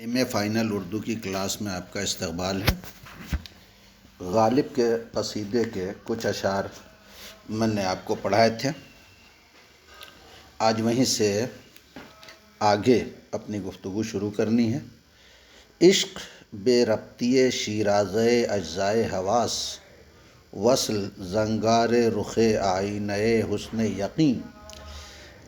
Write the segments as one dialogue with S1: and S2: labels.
S1: M a final Urdu کی class میں آپ کا استقبال ہے۔ غالب کے قصیدے کے کچھ اشعار میں نے آپ کو پڑھائے تھے، آج وہیں سے آگے اپنی گفتگو شروع کرنی ہے۔ عشق بے ربطی شیرازۂ اجزائے حواس، وصل زنگار رخ آئینہ حسن یقین۔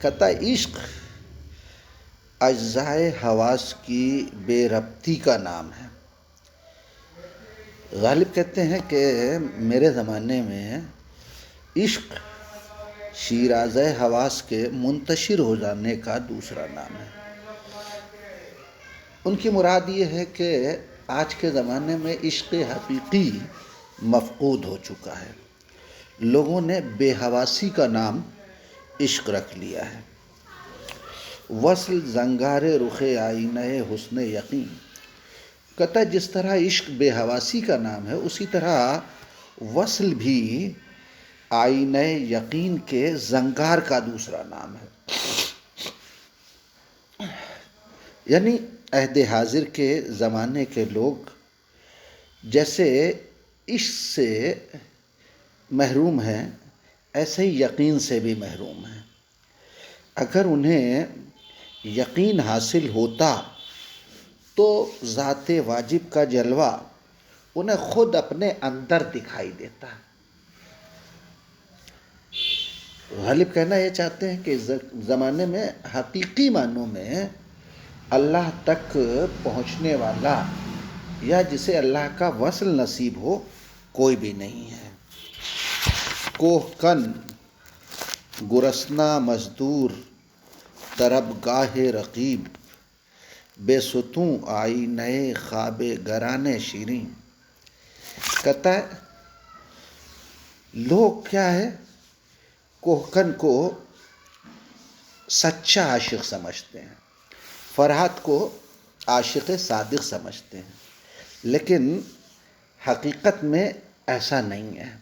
S1: کہتا عشق اجزائے حواس کی بے ربطی کا نام ہے۔ غالب کہتے ہیں کہ میرے زمانے میں عشق شیرازۂ حواس کے منتشر ہو جانے کا دوسرا نام ہے۔ ان کی مراد یہ ہے کہ آج کے زمانے میں عشق حقیقی مفقود ہو چکا ہے، لوگوں نے بے حواسی کا نام عشق رکھ لیا ہے۔ وصل زنگار رخ آئینہ حسن یقین، کہتا جس طرح عشق بے حواسی کا نام ہے، اسی طرح وصل بھی آئینہ یقین کے زنگار کا دوسرا نام ہے۔ یعنی عہد حاضر کے زمانے کے لوگ جیسے عشق سے محروم ہیں، ایسے ہی یقین سے بھی محروم ہیں۔ اگر انہیں یقین حاصل ہوتا تو ذات واجب کا جلوہ انہیں خود اپنے اندر دکھائی دیتا۔ غالب کہنا یہ چاہتے ہیں کہ زمانے میں حقیقی معنوں میں اللہ تک پہنچنے والا یا جسے اللہ کا وصل نصیب ہو کوئی بھی نہیں ہے۔ کوہ کن گرسنہ مزدور طرب گاہ رقیب، بے ستوں آئینہ خواب گران شیریں۔ کہتا ہے لوگ کیا ہے، کوہکن کو سچا عاشق سمجھتے ہیں، فرحت کو عاشق صادق سمجھتے ہیں، لیکن حقیقت میں ایسا نہیں ہے۔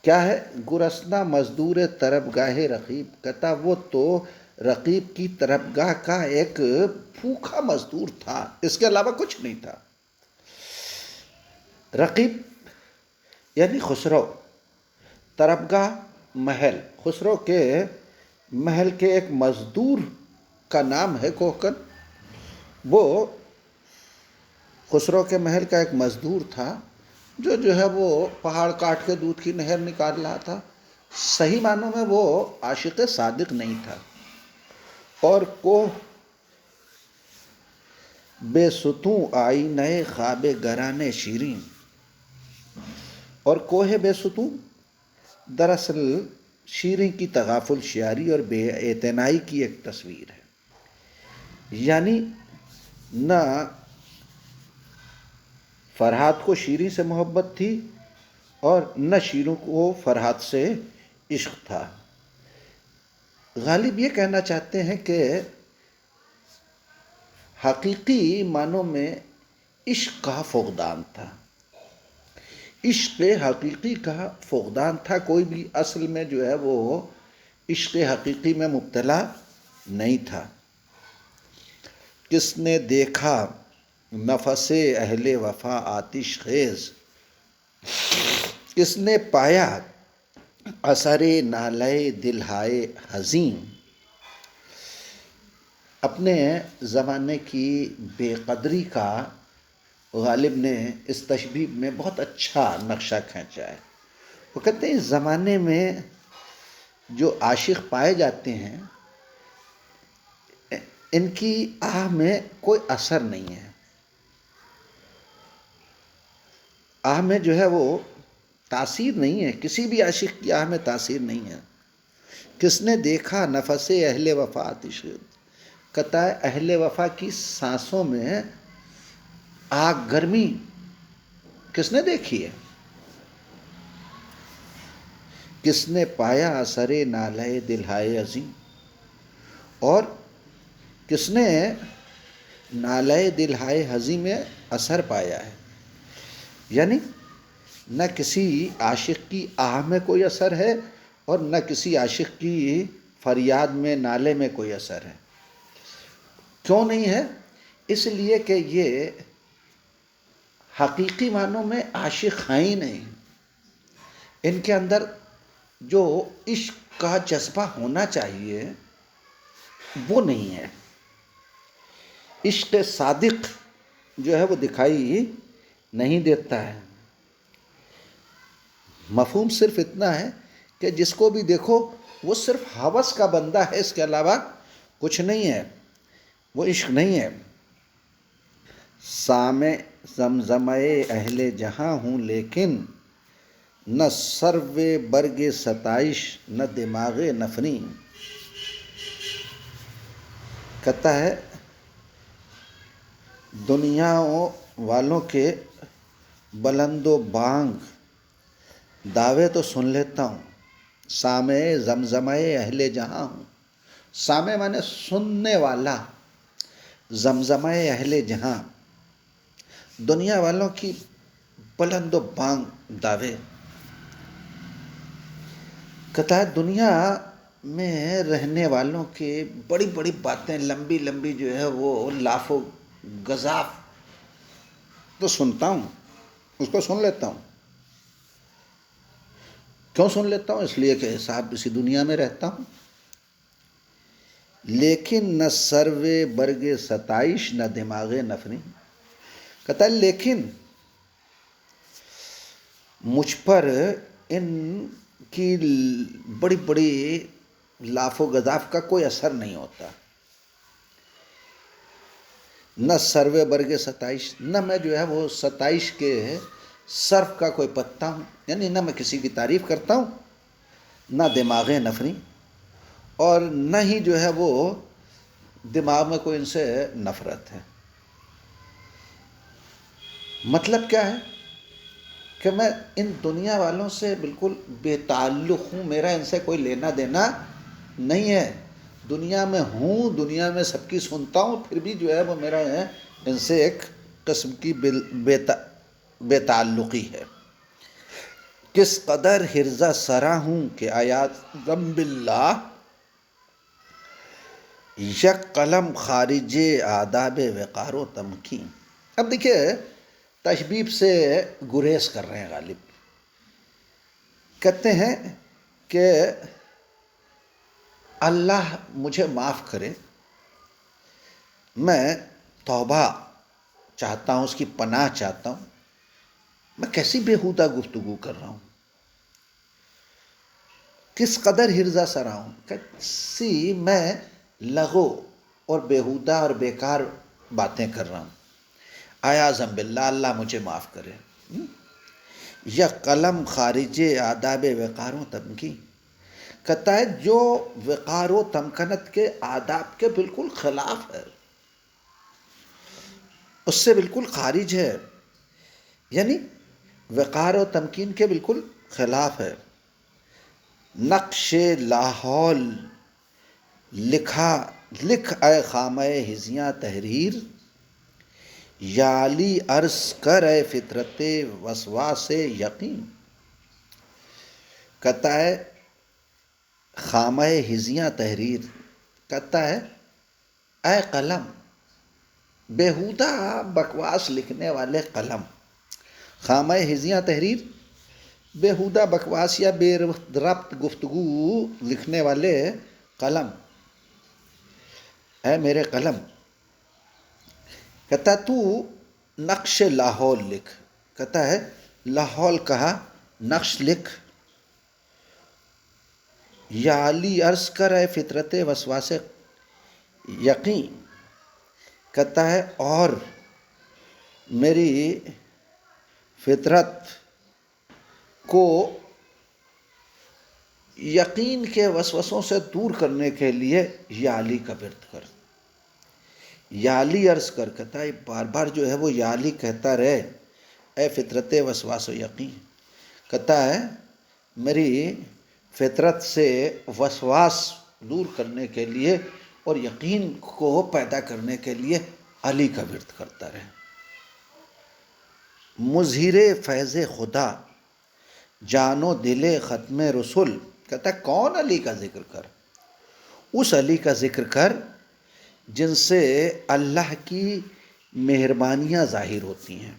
S1: کیا ہے گرسنہ مزدور طرب گاہ رقیب، کہتا وہ تو رقیب کی طرب گاہ کا ایک بھوکا مزدور تھا، اس کے علاوہ کچھ نہیں تھا۔ رقیب یعنی خسرو، طرب گاہ محل، خسرو کے محل کے ایک مزدور کا نام ہے کوہکن۔ وہ خسرو کے محل کا ایک مزدور تھا جو ہے وہ پہاڑ کاٹ کے دودھ کی نہر نکال رہا تھا۔ صحیح معنوں میں وہ عاشق صادق نہیں تھا۔ اور کوہ بے ستوں آئینہ خواب گران شیریں، اور کوہ بے ستوں دراصل شیریں کی تغافل شیاری اور بے اعتنائی کی ایک تصویر ہے۔ یعنی نہ فرحات کو شیریں سے محبت تھی اور نہ شیروں کو فرحات سے عشق تھا۔ غالب یہ کہنا چاہتے ہیں کہ حقیقی معنوں میں عشق کا فقدان تھا، عشق حقیقی کا فقدان تھا۔ کوئی بھی اصل میں جو ہے وہ عشق حقیقی میں مبتلا نہیں تھا۔ کس نے دیکھا نفس اہل وفا آتش خیز، کس نے پایا اثر نالہ دلہائے حزین۔ اپنے زمانے کی بے قدری کا غالب نے اس تشبیہ میں بہت اچھا نقشہ کھینچا ہے۔ وہ کہتے ہیں اس زمانے میں جو عاشق پائے جاتے ہیں ان کی آہ میں کوئی اثر نہیں ہے، آہ میں جو ہے وہ تاثیر نہیں ہے، کسی بھی عاشق کی آہ میں تاثیر نہیں ہے۔ کس نے دیکھا نفس اہل وفا آتش خیز، کہتا ہے اہل وفا کی سانسوں میں آگ گرمی کس نے دیکھی ہے؟ کس نے پایا اثر نالہ دلہائے عظیم، اور کس نے نالہ دلہائے حزین میں اثر پایا ہے۔ یعنی نہ کسی عاشق کی آہ میں کوئی اثر ہے اور نہ کسی عاشق کی فریاد میں نالے میں کوئی اثر ہے۔ کیوں نہیں ہے؟ اس لیے کہ یہ حقیقی معنوں میں عاشق ہیں ہی نہیں. ان کے اندر جو عشق کا جذبہ ہونا چاہیے وہ نہیں ہے. عشق صادق جو ہے وہ دکھائی نہیں دیتا ہے. مفہوم صرف اتنا ہے کہ جس کو بھی دیکھو وہ صرف ہوس کا بندہ ہے، اس کے علاوہ کچھ نہیں ہے، وہ عشق نہیں ہے. سامع زمزمہ اہل جہاں ہوں لیکن نہ سرو برگ ستائش نہ دماغ نفری. کہتا ہے دنیا والوں کے بلند و بانگ دعوے تو سن لیتا ہوں، سامع زمزمہ اہل جہاں ہوں. سامع مانے سننے والا، زمزمہ اہل جہاں دنیا والوں کی بلند و بانگ دعوے. کہتا ہے دنیا میں رہنے والوں کے بڑی بڑی باتیں لمبی لمبی جو ہے وہ لاف و گزاف تو سنتا ہوں، اس کو سن لیتا ہوں. کیوں سن لیتا ہوں؟ اس لیے کہ صاحب اسی دنیا میں رہتا ہوں. لیکن نہ سرو برگ ستائش نہ دماغ نفری. کہتا ہے لیکن مجھ پر ان کی بڑی بڑی لاف و گزاف کا کوئی اثر نہیں ہوتا. نہ سرو برگ ستائش، نہ میں جو ہے وہ ستائش کے سرف کا کوئی پتا ہوں، یعنی نہ میں کسی کی تعریف کرتا ہوں، نہ دماغ نفری، اور نہ ہی جو ہے وہ دماغ میں کوئی ان سے نفرت ہے. مطلب کیا ہے کہ میں ان دنیا والوں سے بالکل بے تعلق ہوں، میرا ان سے کوئی لینا دینا نہیں ہے. دنیا میں ہوں، دنیا میں سب کی سنتا ہوں، پھر بھی جو ہے وہ میرا ان سے ایک قسم کی بے تعلقی ہے. کس قدر ہرزہ سرا ہوں کہ اعظم باللہ یک قلم خارج آداب وقار و تمکین. اب دیکھیے تشبیب سے گریز کر رہے ہیں غالب. کہتے ہیں کہ اللہ مجھے معاف کرے، میں توبہ چاہتا ہوں، اس کی پناہ چاہتا ہوں. میں کیسی بیہودہ گفتگو کر رہا ہوں، کس قدر ہرزہ سرا ہوں، کیسی میں لغو اور بیہودہ اور بیکار باتیں کر رہا ہوں. اعاذم باللہ، اللہ مجھے معاف کرے. یا قلم خارج آداب وقار و تمکین. کہتا ہے جو وقار و تمکنت کے آداب کے بالکل خلاف ہے، اس سے بالکل خارج ہے، یعنی وقار و تمکین کے بالکل خلاف ہے. نقش لاحول لکھ اے خامہ ہزیاں تحریر، یالی عرض کر اے فطرت وسواس یقین. کہتا ہے خامہ ہزیاں تحریر، کہتا ہے اے قلم، بیہودہ بکواس لکھنے والے قلم. خامہ ہزیاں تحریر، بیہودہ بکواس یا بے ربط گفتگو لکھنے والے قلم. اے میرے قلم، کہتا تو نقش لاہور لکھ. کہتا ہے لاہور کہا نقش لکھ. یا علی عرض کر اے فطرت وسواس یقین. کہتا ہے اور میری فطرت کو یقین کے وسوسوں سے دور کرنے کے لیے یا علی کا ورد کر. یا علی عرض کر، کہتا ہے بار بار جو ہے وہ یا علی کہتا رہے، اے فطرت وسواس و یقین. کہتا ہے میری فطرت سے وسواس دور کرنے کے لیے اور یقین کو پیدا کرنے کے لیے علی کا ورد کرتا رہے. مظہر فیض خدا جان و دل ختم رسول. کہتا ہے کون علی کا ذکر کر؟ اس علی کا ذکر کر جن سے اللہ کی مہربانیاں ظاہر ہوتی ہیں،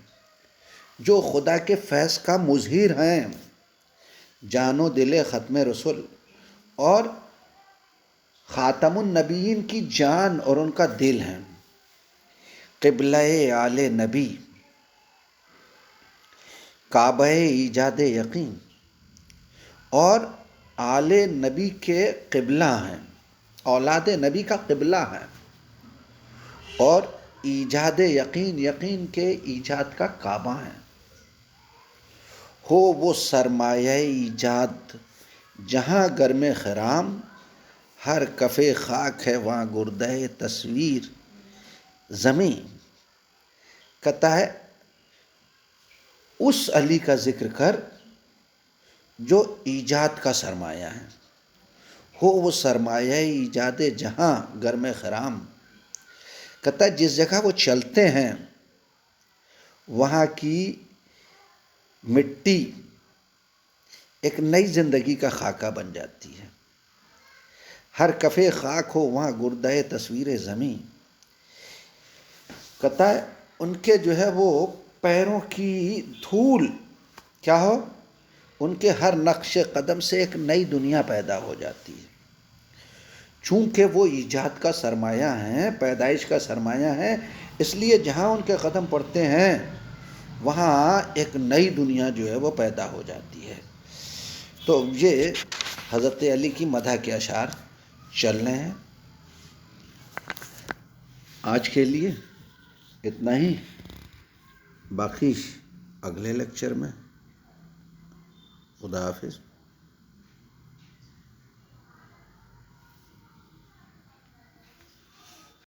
S1: جو خدا کے فیض کا مظہر ہیں، جان و دل ختم رسول اور خاتم النبیین کی جان اور ان کا دل ہیں، قبلہ آل نبی، کعبہ ایجاد یقین، اور آل نبی کے قبلہ ہیں، اولاد نبی کا قبلہ ہیں، اور ایجاد یقین، یقین کے ایجاد کا کعبہ ہیں۔ ہو وہ سرمایہ ایجاد جہاں گرم خرام، ہر کف خاک ہے وہاں گردہ تصویر زمین۔ کہتا ہے اس علی کا ذکر کر جو ایجاد کا سرمایہ ہے، ہو وہ سرمایہ ایجاد جہاں گرم خرام۔ کہتا ہے جس جگہ وہ چلتے ہیں وہاں کی مٹی ایک نئی زندگی کا خاکہ بن جاتی ہے۔ ہر کفے خاک ہو وہاں گردہ تصویر زمین۔ کہتا ہے ان کے جو ہے وہ پیروں کی دھول کیا ہو، ان کے ہر نقش قدم سے ایک نئی دنیا پیدا ہو جاتی ہے، چونکہ وہ ایجاد کا سرمایہ ہیں، پیدائش کا سرمایہ ہیں، اس لیے جہاں ان کے قدم پڑتے ہیں وہاں ایک نئی دنیا جو ہے وہ پیدا ہو جاتی ہے۔ تو یہ حضرت علی کی مدح کے اشعار چل رہے ہیں۔ آج کے لیے اتنا ہی، باقی اگلے لیکچر میں۔ خدا حافظ۔